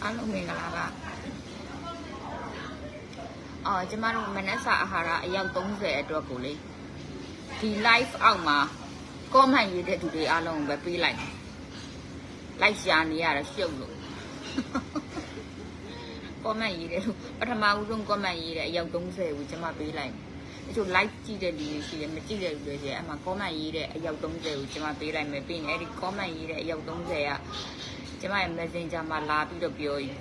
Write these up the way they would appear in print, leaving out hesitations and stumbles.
အားလုံးမင်္ဂလာပါကျမတို့မနက်စာအာဟာရအယောက်30အတွက်ကိုလေဒီ live အောက်မှာ comment ရေးတဲ့သူတွေအားလုံးပဲပေးလိုက်လိုက်ရှာနေရတာရှုပ်လို့ comment ရေးတယ်လို့ပထမဦးဆုံး comment ရေးတဲ့အယောက်30ကိုကျမပေးလိုက်တချို့ live ကြည့်တဲ့လူတွေရှိတယ်မကြည့်တဲ့လူတွေရှိတယ်အမှ comment ရေးတဲ့အယောက်30ကိုကျမပေးလိုက်မယ်ပြီးရင်အဲ့ဒီ comment ရေးတဲ့အယောက်30ကကျမရဲ့ messenger မှာလာပြီးတော့ပြောရင်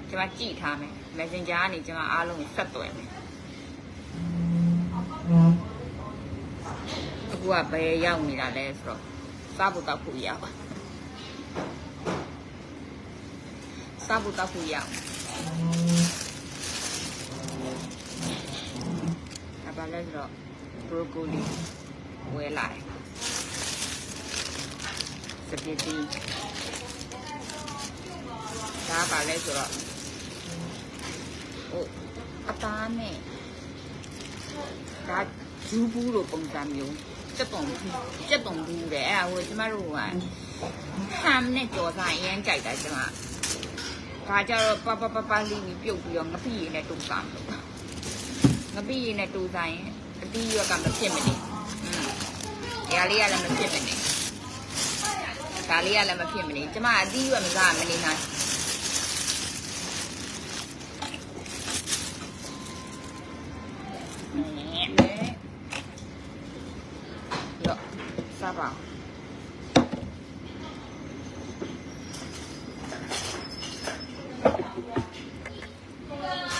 ကျမကြည့်ထားမယ် messenger ကနေကျမအားလုံးဆက်သွယ်မယ်အခုကဘယ်ရောက်နေတာလဲဆိုတော့စားဖို့တောက်ဖို့ရောက်စားဖို့တောက်ဖို့ရောက်ဘာလဲဆိုတော့ broccoli ဝယ်လာတယ်စပီတီဒါပါလဲဆိုတော့အသားနဲ့ဒါဂျူးဘူးလိုပုံစံမျိုးစက်တုံဘူးတဲ့အဲ့ဒါကိုကျမတို့ကဟမ်နဲ့ကြော်စားအရင်ကြိုက်တာကျမဒါကြတော့ပလေးပြီးပြုတ်ပြီးတော့ငပိရည်နဲ့တူစားလို့ငပိရည်နဲ့တူစားရင်အတီးရွက်ကမဖြစ်မနေဒါလေးကလည်းမဖြစ်မနေဒါလေးကလည်းမဖြစ်မနေကျမအတီးရွက်မစားမနေနိုင်စားပါ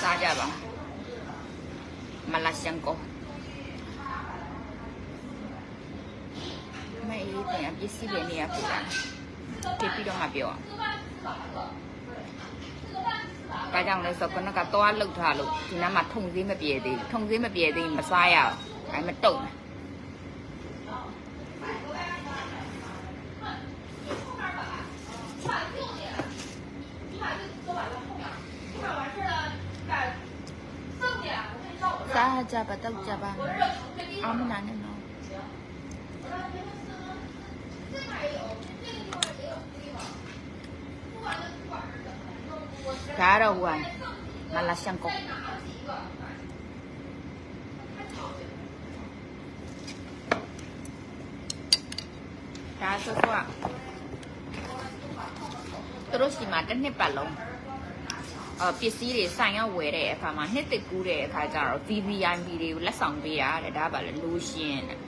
စားကြပါမလာရှန်ကိုမအေးပြန်ပစ္စည်းတွေနေရာပြတာပြပြီးတော့မှပြောဒါကြောင့်လဲဆိုတော့ကတော့လှုပ်ထားလို့ဒီနားမှာထုံသေးမပြေသေးထုံသေးမပြေသေးမစားရအောင်အဲမတုံစားကြပါတော့ကြပါအမနာနဲ့နော်ဒါတော့ဟိုမလာရှန်ကိုဒါဆိုတော့သူတို့စီမှာတစ်နှစ်ပတ်လုံးပစ္စည်းတွေဆိုင်ရောက်ဝယ်တဲ့အခါမှာနှစ်တစ်ကူးတဲ့အခါကျတော့ VVIP တွေကိုလက်ဆောင်ပေးတာတဲ့ဒါပါလေလိုရှင်တဲ့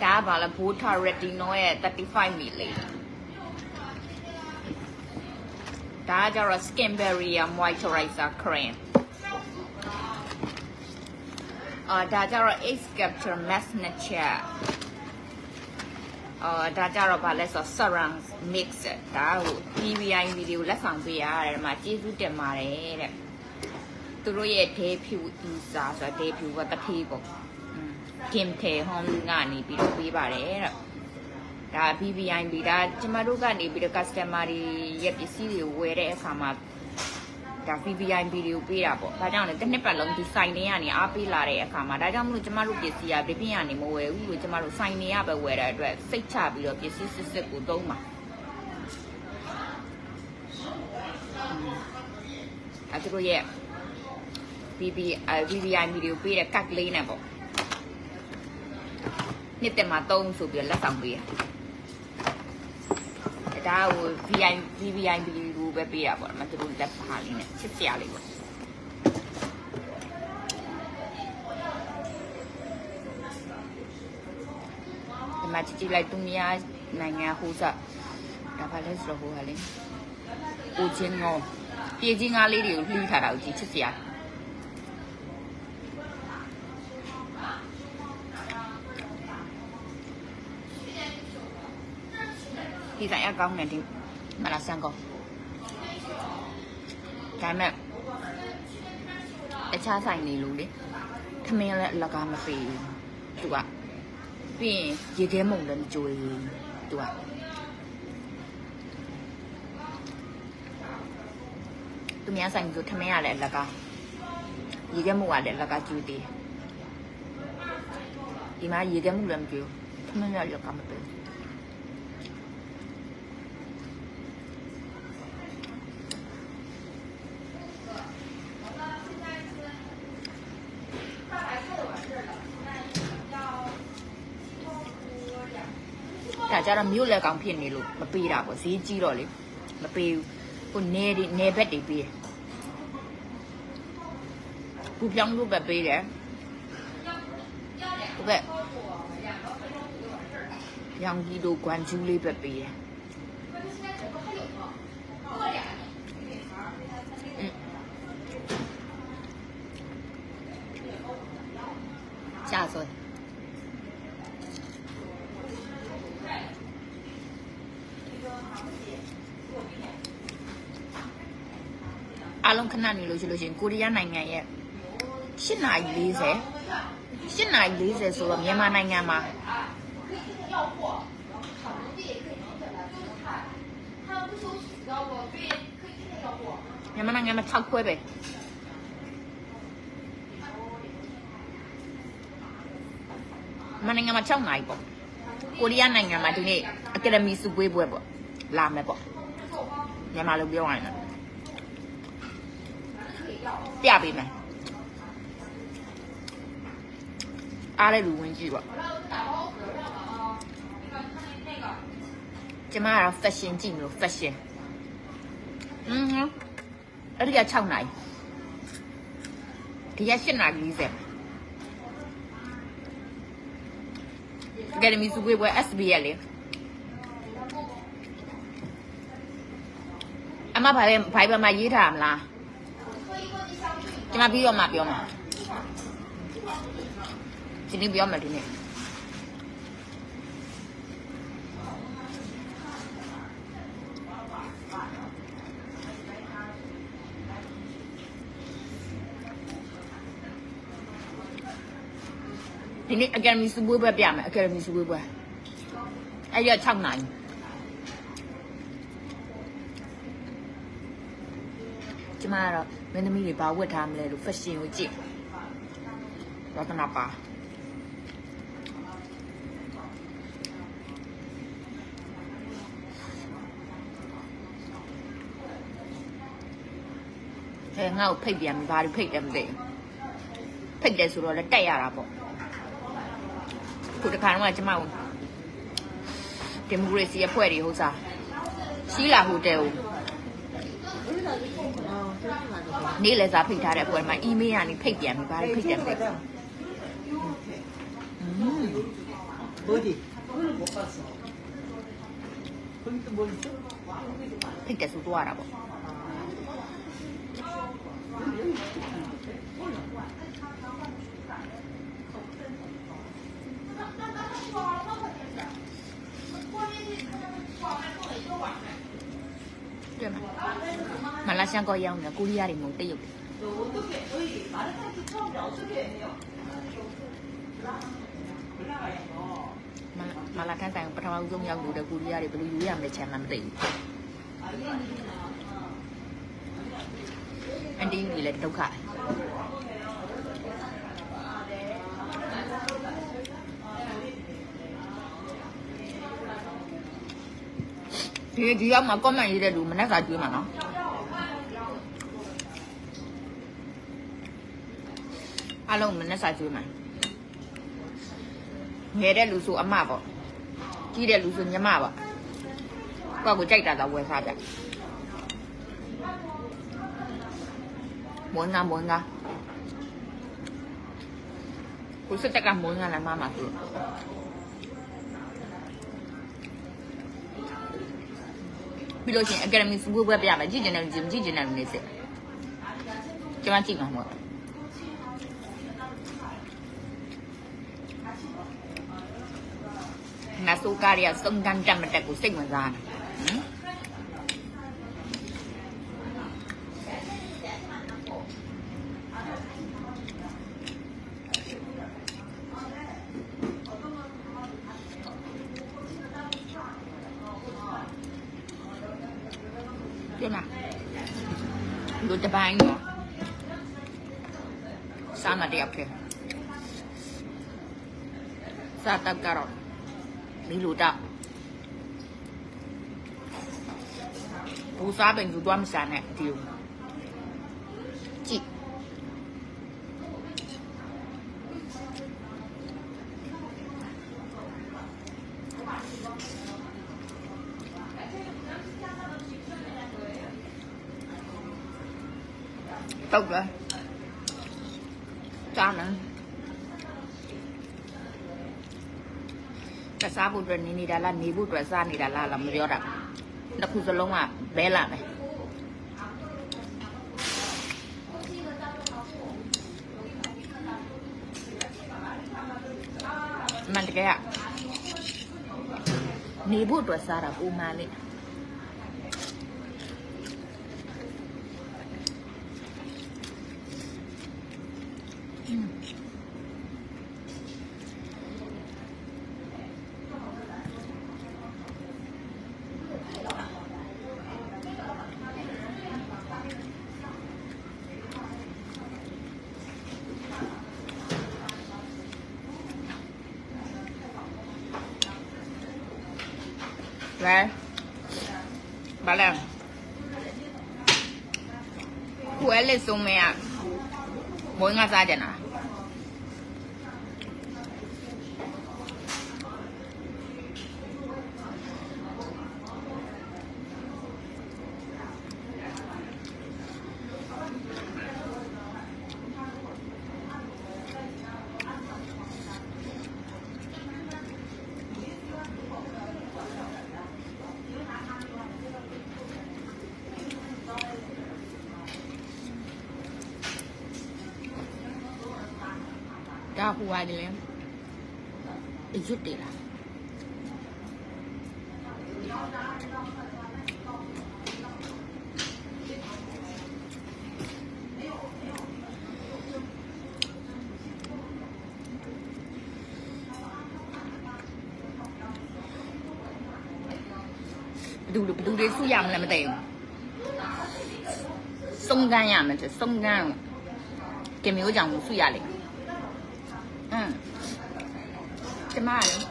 ဒါပါလေ Bota Retinol ရဲ့35 ml ဒါကြတော့ Skin Barrier Moisturizer Cream ဒါကြတော့ Age Capture Mask Nature ဒါကြတော့ဗာလဲဆို Surround Mix ဒါကို PVI ဗီဒီယိုလက်ဆောင်ပေးရတယ်ဒီမှာကျေးဇူးတင်ပါတယ်တဲ့သူတို့ရဲ့ Day View User ဆိုတော့ Day View ကတတိပေါ့Kim Tae Home ကနေပြီးတော့ပေးပါတယ်တဲ့ဒါ PVI ဗီဒါကျမတို့ကနေပြီးတော့ customer တွေရဲ့ပစ္စည်းတွေဝယ်တဲ့အခါမှာဒါ PVI ဗီဒီယိုပေးတာပေါ့ဒါကြောင့်လည်းတစ်နှစ်ပတ်လုံးဒီ site တွေကနေအားပေးလာတဲ့အခါမှာဒါကြောင့်မလို့ကျမတို့ပစ္စည်းကပြပြရနေမဝယ်ဘူးလို့ကျမတို့ site တွေပဲဝယ်တဲ့အတွက်စိတ်ချပြီးတော့ပစ္စည်းစစ်ကိုသုံးပါအဲ့တို့ရဲ့ PVI ဗီဒီယိုပေးတဲ့ card လေးနဲ့ပေါ့နှစ်တက်မှာသုံးဆိုပြီးလက်ဆောင်ပေးရဒါကို VVI ဗီဒီယိုပဲပေးတာပေါ့မသူတို့လက်ပါလေးနဲ့ချစ်စရာလေးပေါ့ဒီမှာကြည့်လိုက်သူများနိုင်ငံဟိုစားဒါပါလဲဆိုတော့ဟိုဟာလေးအိုချင်းငေါပြေချင်းငါးလေးတွေကိုလှီးထားတာကိုကြည့်ချစ်စရာဒီဆိုင်အကောင်းနဲ့ဒီမလာဆန်ကောဒါမဲ့တခြားဆိုင်နေလို့လေထမင်းလည်းအလကားမပေးဘူးသူကပြီးရင်ရေခဲမုံလည်းမကြွေးသူကသူများဆိုင်ဆိုထမင်းရလည်းအလကားရေခဲမုံကလည်းအလကားကြွေးသေးဒီမှာရေခဲမုံလည်းမကြွေးထမင်းလည်းအလကားမပေး ဒါကြတော့မြို့လက်ကောင်ဖြစ်နေလို့မပေးတာပေါ့ဈေးကြီးတော့လေမပေးဘူးဟိုနေဘက်တွေပေးပူပြောင်းလို့ပဲပေးတယ်ဟုတ်ကဲ့ရောင်ကြီးတို့ကွမ်ကျူးလေးပဲပေးတယ်ကြာဆိုအားလုံးခဏနေလို့ရှိလို့ရှင်ကိုရီးယားနိုင်ငံရဲ့8:40ဆိုတော့မြန်မာနိုင်ငံမှာမြန်မာနိုင်ငံမှာ6ခွဲပဲမြန်မာနိုင်ငံမှာ6နိုင်ပေါ့ကိုရီးယားနိုင်ငံမှာဒီနေ့အကယ်ဒမီစုပွဲပေါ့လာမယ်ပေါ့မြန်မာလိုပြောရရင်ပြပေးမယ်အားလည်းလူဝင်ကြည့်ပေါ့ကျမကတော့ fashion ကြည့်မလို့ fashion အဲ့ဒီက6နိုင်ဒီက8နိုင်40အကယ်ဒမီစုပွဲ SB ရလေအမဘာပဲမှာရေးထားမလားကျမပြီးတော့မှပြောမှာဒီနေ့ပြောမယ်ဒီနေ့ဒီနေ့အကယ်ဒမီစုပွဲပြမယ်အကယ်ဒမီစုပွဲအဲ့ရ6နိုင်ကျမကတော့မင်းသမီးတွေဘာဝတ်ထားမလဲလို့ fashion ကိုကြည့်ဝတ်နာပါငါ့ကိုဖိတ်ပြန်ပြီဘာလို့ဖိတ်တယ်မသိဖိတ်တယ်ဆိုတော့လည်းတက်ရတာပေါ့ခုတခါတော့ကျမကိုဒီမိုကရေစီအဖွဲ့တွေဟုတ်စားရှိလာဟိုတယ်ကိုနေ့လည်းစားဖိတ်ထားတဲ့အဖွဲ့မှာအီးမေးလ်ကနေဖိတ်ပြန်ပြီဘာလို့ဖိတ်တယ်မသိဖိတ်တယ်ဆိုတော့ရတာပေါ့对吗？马来香港一样的，古里亚的冇得有的。马来睇睇，不同歐洲有路的古里亞的，不如有樣的錢唔得。anh đi nghỉ lên đâu cả thì chỉ ông mà có mày gì để đủ mà nó ra chưa mà nó alo mình nó ra chưa mà nghe đây lù xù ấm mà bỏ chỉ để lù xù nhắm mà bỏ qua của chạy ra đâu quay sao vậy mỗi ngày cũng sẽ cả mỗi ngày là mà thôi bây giờ chị academy school bây giờ mà chỉ cho nên này sẽ cho anh chị mà mọi là số ca đi sông gan trăm mình của sinh mà ra cái nào đồ chả bánh nữa sao mà đẹp kìa sao tao cà rốt đi lụt ạ bố xá bệnh của tôi sản này tiêu chị Tốt rồi. Sao nữa? Cái sao bút rồi ní đã là ní bút rồi sao ní đã là làm gì đó. Nó không có lông à, bé là này. Mình cái ạ. Ní bút rồi sao là u mà này. Đây. Bà làm. Cô ấy lên xuống mẹ ạ. Mỗi ngày ra chẳng à? Ra hoa đi lên. Đi rút đi là. Đủ đi xuống dầm là mà tiền. Sông gan à, mình sẽ sông gan. Cái miếu chẳng muốn xuống lại. Cái mai nữa.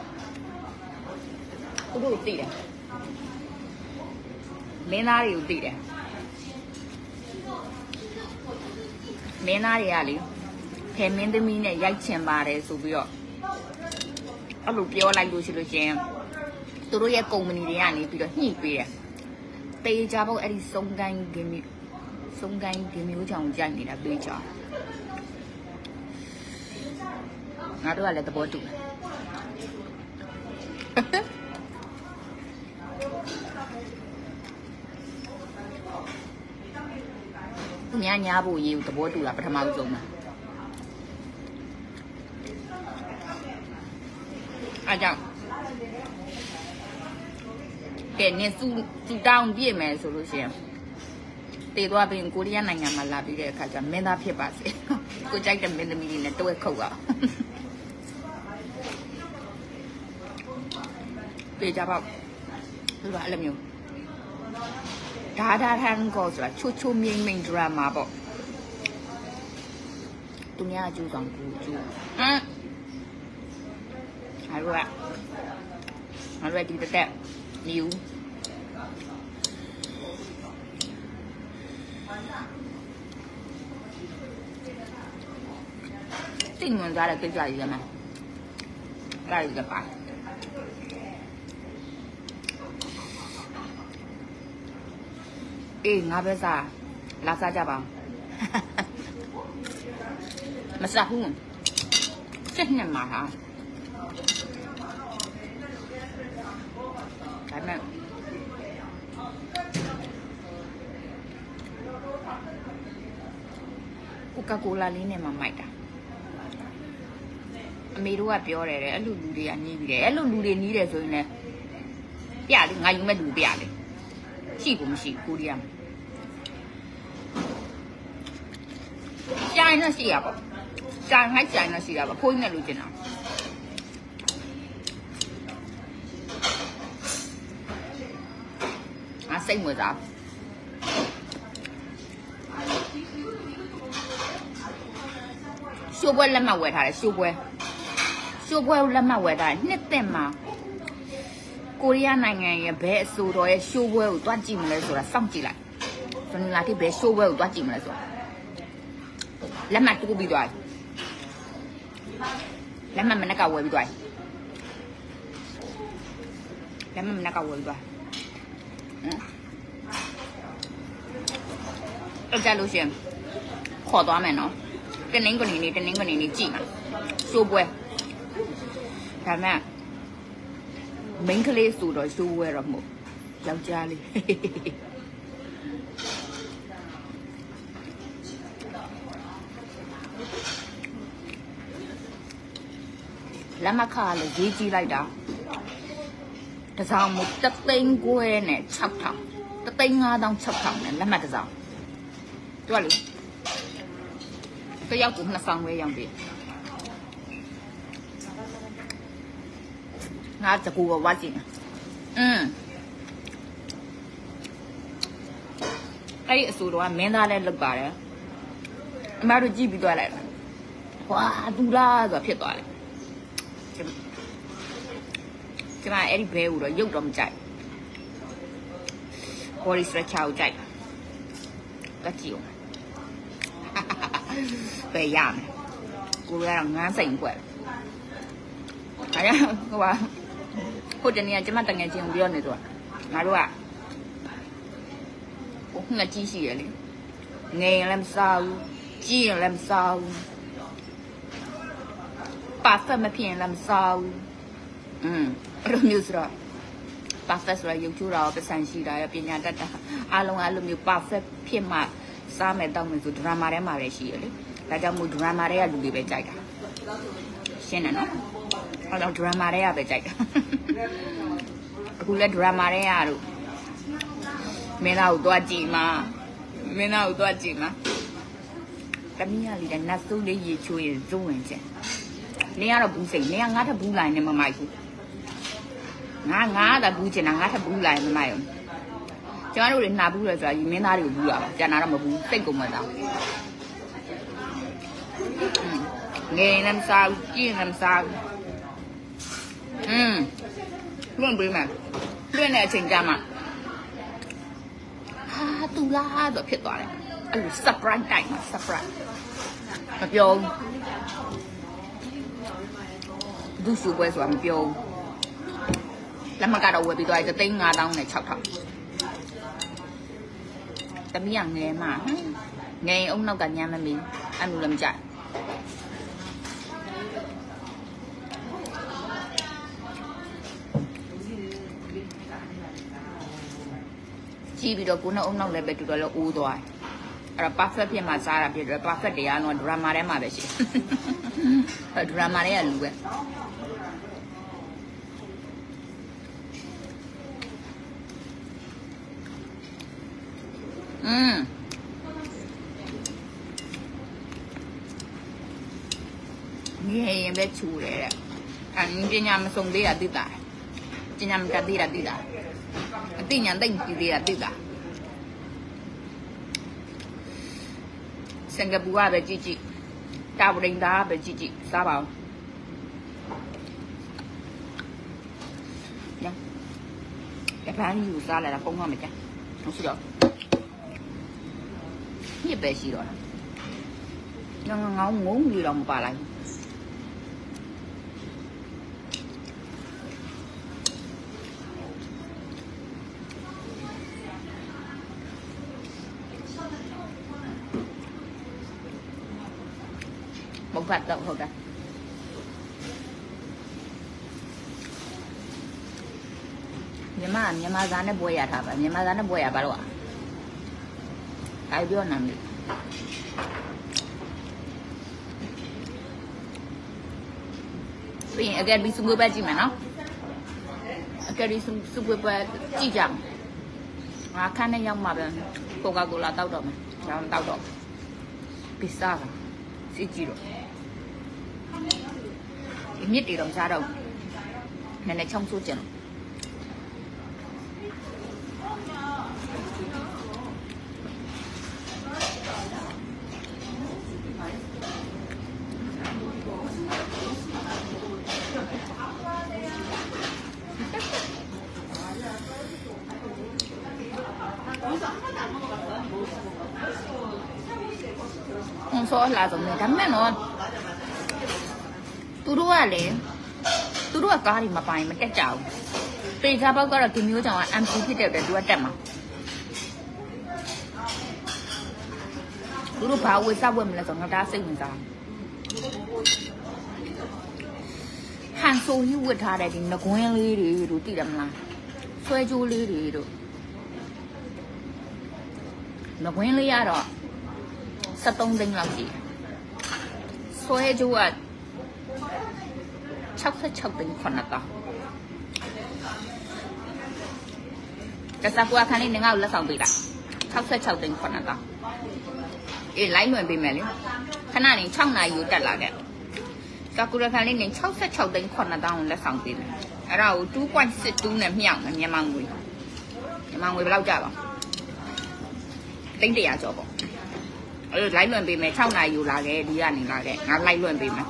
Có đủ tỷ đấy. Mấy na thì đủ tỷ đấy. Mấy na thì à lý. Thế mình tới mình này dạy chém bà đấy số biểu. Ở lúc biểu lại đồ xí đồ chém. Tôi nói cùng mình đi ăn đi biểu nhị biểu. Tây cha bảo ấy đi sông gan cái miếu chẳng dạy đi là biểu cho. Nó đó là tập bộ tụ. Nhà bù nhiều tập bộ tụ là phải mau dùng mà. À chẳng. Cái này su down bia mà số lúc xem. Tây đoa bên Côရီးယားနိုင်ငံမှာလာပြီးတဲ့အခါကျမင်းသားဖြစ်ပါစေ။ကိုကြိုက်တဲ့မင်းသမီးတွေနဲ့တွဲခုတ်အောင်။ပြေကြပေါ့။သူကအဲ့လိုမျိုးဓာထန်းကောဆိုတာချိုမြိန်ဒရာမာပေါ့။သူများအကျိုးဆောင်ကိုကျိုး။အားရဒီတက်မြူသိဝင်ကြတဲ့ကိစ္စကြီးရမယ်။ဒါကြီးကပါ။အေးငါပဲစားလာစားကြပါဦး။မစားဘူး။ချက်နဲ့မှာဟာ။ဒါမဲ့ကိုကာကိုလာလေးနဲ့မှမိုက်တာအမေတို့ကပြောတယ်တဲ့အဲ့လိုလူတွေကနီးပြီးတယ်အဲ့လိုလူတွေနီးတယ်ဆိုရင်လည်းပြလေငါယူမဲ့လူပြလေရှိကိုမရှိကိုရီးယားကြိုင်နဲ့ရှိရပါကြိုင်နဲ့ရှိရပါဖိုးနဲ့လူကျင်တာစိတ်ဝင်စားရှိုးပွဲလက်မှတ်ဝယ်ထားတယ်ရှိုးပွဲလက်မှတ်ဝယ်ထားတယ်နှစ်သက်မှာကိုရီးယားနိုင်ငံရဲ့ဘယ်အစိုးရရဲ့ရှိုးပွဲကိုတွားကြည့်မလဲဆိုတာစောင့်ကြည့်လိုက်ဇွန်လာတိဘယ်ရှိုးပွဲကိုတွားကြည့်မလဲဆိုတာလက်မှတ်တူပြီးသွားလက်မှတ်မနက်ကဝယ်ပြီးသွားလက်မှတ်မနက်ကဝယ်ပြီးသွား အဲ့ကြလို့ရှင်ခေါ်သွားမယ်နော်တနင်္ဂနွေနေ့ကြည့်မှာရှိုးပွဲဒါမှမိန်းကလေးဆိုတော့ရှိုးပွဲတော့မဟုတ်ယောက်ျားလေးလက်မခါလည်းရေးကြည့်လိုက်တာတစောင်းမတသိန်းခွဲနဲ့6000တသိန်း5600နဲ့လက်မှတ်တစောင်းတွေ့လို့တယောက်ကို2ဆောင်ပဲရောင်းပြီငါတကူကဝါကြည့်အဲ့ဒီအဆိုတော့မင်းသားလည်းလောက်ပါတယ်အမတို့ကြည့်ပြီးသွားလိုက်ဝါသူလားဆိုဖြစ်သွားတယ်ကျမအဲ့ဒီဘဲကိုတော့ရုပ်တော့မကြိုက် body stretcher ကိုကြိုက်တက်ကြည့်အောင်ပဲရမယ်ကိုကတော့ငန်းစိန်ကွက်ဒါရဟိုပါဟိုတနေ့ကကျမတငယ်ချင်းကိုပြောနေတော့ငါတို့ကဟိုငါကြီးရှိရလေငယ်ရင်လည်းမစားဘူးကြီးရင်လည်းမစားဘူးပါဖက်မဖြစ်ရင်လည်းမစားဘူးအဲ့လိုမျိုးဆိုတော့ perfect ဆိုရရုပ်ချိုးတာရောပစံရှိတာရောပညာတတ်တာအားလုံးအဲ့လိုမျိုး perfect ဖြစ်မှစားမယ်တောက်မယ်ဆိုဒရာမာထဲမှာလည်းရှိရလေဒါကြောင့်မို့ဒရာမာတွေကလူတွေပဲကြိုက်တာရှင်းတယ်နော်အဲ့တော့ဒရာမာတွေကပဲကြိုက်တာအခုလည်းဒရာမာတွေကတို့မင်းသားကိုသွားကြည့်မှာတမီးကလေးကနတ်ဆိုးလေးရေချိုးရင်ဇုံဝင်ချက်နင်ကတော့ဘူးစိတ်နင်ကငါထဘူးလိုက်နေမမိုက်ဘူးငါသာဘူးချင်တာငါထဘူးလိုက်မမိုက်ဘူးကျမတို့တွေနှာဘူးလဲဆိုတာမင်းသားတွေကိုဘူးတာပါကျန်တာတော့မဘူးစိတ်ကုန်မှသာငယ်လည်းမစားဘူးကြီးလည်းမစားဘူးလွန့်ပေးမယ်လွန့်တဲ့အချိန်ကျမှတူလားဆိုဖြစ်သွားတယ်အဲ့လို surprise တိုက်မှာ surprise မပြောဘူး ဒုစုပွဲဆိုတာမပြောဘူးလက်မကတော့ဝယ်ပြီးသွားတယ်35000နဲ့6000တမီးကငယ်မှငယ်ရင်အုံနောက်ကညမ်းမမီအဲ့လိုလည်းမကြိုက်ကြည့်ပြီးတော့ကိုနဲ့အုံနောက်လည်းပဲတူတော့လဲအိုးသွားတယ်အဲ့တော့ perfect ဖြစ်မှစားတာဖြစ်တယ် perfect တရားတော့ drama ထဲမှာပဲရှိတယ် drama တွေကလူပဲငယ်ရင်ပဲချူတယ်တဲ့အပညာမစုံသေးတာသိတာပညာမတတ်သေးတာသိတာအသိဉာဏ်သိမ့်ကြည့်သေးတာသိတာစင်ကာပူကပဲကြည့်ကြည့်တာဝရင်သားပဲကြည့်ကြည့်စားပါဦးညရပန်းယူစားလာတာပုံမှန်မကြဟုတ်ရှိတော့ညစ်ပဲရှိတော့လားငေါငုံကြီးတော့မပါလိုက်một hoạt động thôi cả nhưng mà giá nó bùi à thà nhưng mà giá nó bùi à bà đâu ạ ai biết làm gì bây giờ cái đi xuống bơi gì mà nó cái đi xuống bơi chi chẳng khăn này nhau mà Coca-Cola tao đâu mà tao đâu pizza xí chi rồi nhất đi đồng xa đâu này trong số tiền không số là giống người đắm mẹ nó tôi đua có thì mà bài mà chắc chào vì sao bao giờ là tìm hiểu cho anh chị thích đều để đua chậm mà သူတို့ဘာဝယ်စားဝယ်မလဲဆိုတော့ငါဒါစိတ်ဝင်စားဟန်ဆိုကြီးဝတ်ထားတဲ့ဒီငကွင်းလေးတွေတို့သိတယ်မလားဆွဲကြိုးလေးတွေတို့ငကွင်းလေးကတော့73သိန်းလောက်ရှိတယ်ဆွဲကြိုးက66သိန်း9တောင်းကစားကွာခန်းလေးငါ့ကိုလက်ဆောင်ပေးတာ66သိန်း9တောင်းအေးလိုက်လွန်ပေးမယ်လေခဏနေ6နာရီကိုတက်လာခဲ့ကကူရခန်းလေးနေ66သိန်း9တောင်းလက်ဆောင်ပေးမယ်အဲ့ဒါကို 2.62 နဲ့မြောက်မယ်မြန်မာငွေဘယ်လောက်ကြပါသိန်း100ကျော်ပေါ့အဲ့လိုလိုက်လွန်ပေးမယ်6နာရီကိုလာခဲ့ဒီကနေလာခဲ့ငါလိုက်လွန်ပေးမယ်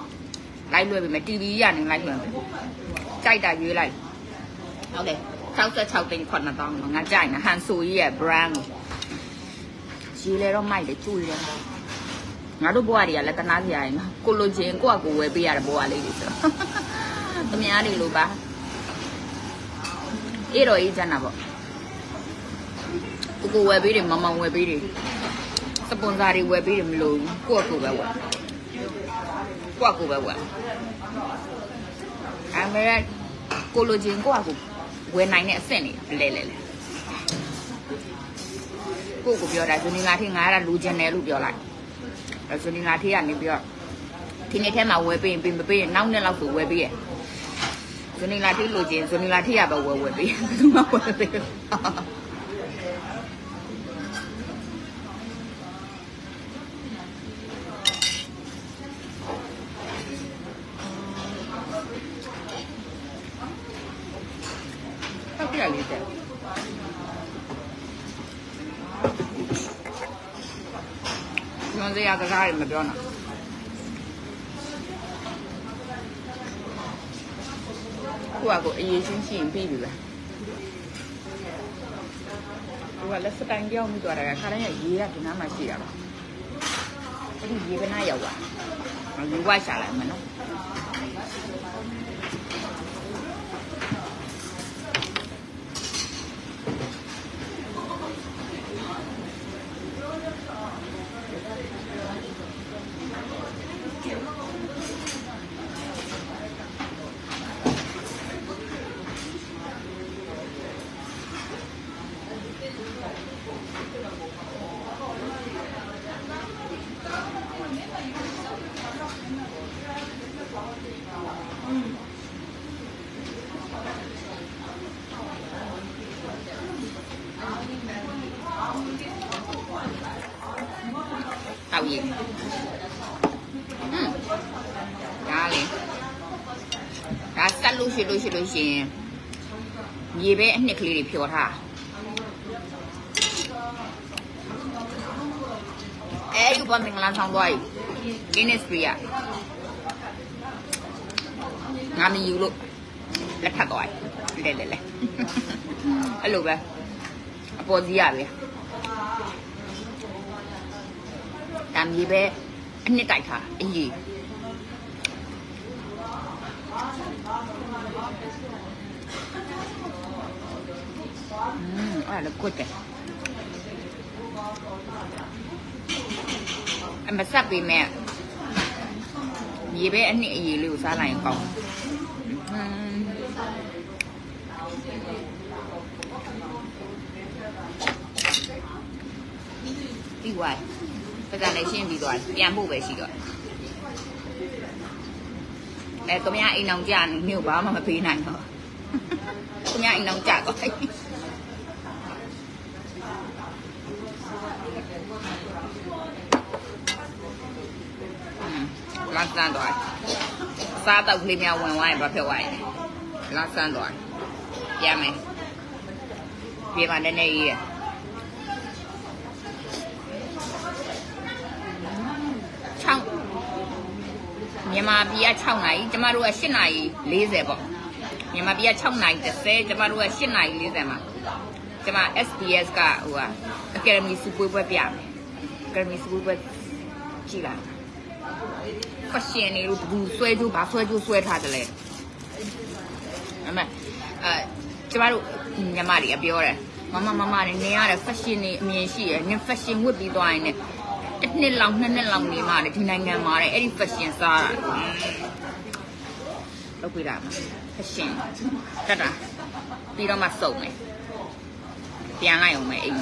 TV ကနေလိုက်လွန်ပေးကြိုက်တာရွေးလိုက်ဟုတ်တယ်66သိန်း9တောင်းငါကြိုက်နေဟန်ဆိုကြီးရဲ့ brand ကိုရေလေတော့မိုက်တယ်ကျွေးတယ်ငါတို့ဘွားတွေကလည်းတနာစရာရင်ကိုလိုချင်ကိုကကိုဝယ်ပေးရတဲ့ဘွားလေးတွေဆိုတော့သူများတွေလိုပါအေးတော့အေးချမ်းတာပေါ့ကိုဝယ်ပေးတယ်မမဝယ်ပေးတယ်စပွန်ဆာတွေဝယ်ပေးတယ်မလို့ကိုကကိုပဲဝယ်အမေကိုလိုချင်ကိုကကိုဝယ်နိုင်တဲ့အဆင့်နေလဲကိုပြောတာဇူနီငါထေးငါရလူချင်တယ်လို့ပြောလိုက်ဇူနီငါထေးကနေပြောဒီနေ့ထဲမှာဝယ်ပေးရင်မပေးရင်နောက်နှစ်လောက်ဆိုဝယ်ပေးရဇူနီငါထေးလိုချင်ဇူနီငါထေးရပဲဝယ်ပေးဘယ်သူမှဝယ်ပေးဟုတ်ကဲ့လေးတဲ့ညောင်စရာကစားရမပြောနဲ့ကိုအရေးချင်းရှိရင်ပြီးပြီပဲသူကလက်စတိုင်ကြောင်းပြီးသွားတာကခါတိုင်းကရေးကဒီနားမှာရှိရပါအဲ့ဒီရေးကနားရောက်သွားရေဝိုက်ရှာလိုက်မယ်နော်တောက်ရည်ဒါလေဒါဆက်လို့ရှိရင်ရေပဲအနှစ်ကလေးတွေဖြော်ထားအဲ့ဒီဘာမင်္ဂလာဆောင်သွားပြီ Innisfree ကငါမယူလို့လက်ထပ်သွားပြီလဲအဲ့လိုပဲအပေါ်စီးရပဲဒါမြေပဲအနှစ်တိုက်ထားအေးအဲ့ဒါကိုတက်အမဆက်ပေးမဲ့မြေပဲအနှစ်အရေးလေးကိုစားလိုက်ရင်ကောင်းဒီဝိုင်းပတ်စံလေးရှင်းပြီးသွားပြန်ဖို့ပဲရှိတော့ကမအိမ်အောင်ကြနေမြို့ဘာမှမပေးနိုင်တော့ကမအိမ်အောင်ကြတော့လာစမ်းတော့စားတော့ကလေးများဝင်သွားရင်ဘာဖြစ်သွားရင်လာစမ်းတော့ပြန်မယ်ပြေးပါနဲ့နေရေးမြန်မာပြည်က6နာရီကျမတို့က8နာရီ40ပေါ့မြန်မာပြည်က6နာရီ30ကျမတို့က8နာရီ40မှာကျမ SBS ကဟိုဟာ Academy စုပွဲပြမယ် Academy စုပွဲကြည့်လိုက် fashion တွေလို့ဘူးဆွဲကြိုးဘာဆွဲကြိုးဆွဲထားတယ်လဲအမကျမတို့ညီမတွေကပြောတယ်မမတွေနေရတဲ့ fashion တွေအမြင်ရှိရယ်နင် fashion ဝတ်ပြီးသွားရင် တစ်နှစ်လောက်နှစ်နှစ်လောက်နေမှလေဒီနိုင်ငံမှာလေအဲ့ဒီ fashion စားတာလုပ်ပြတာ fashion တက်တာပြီးတော့မှစုံမယ်ပြန်လိုက်အောင်မယ်အိမ်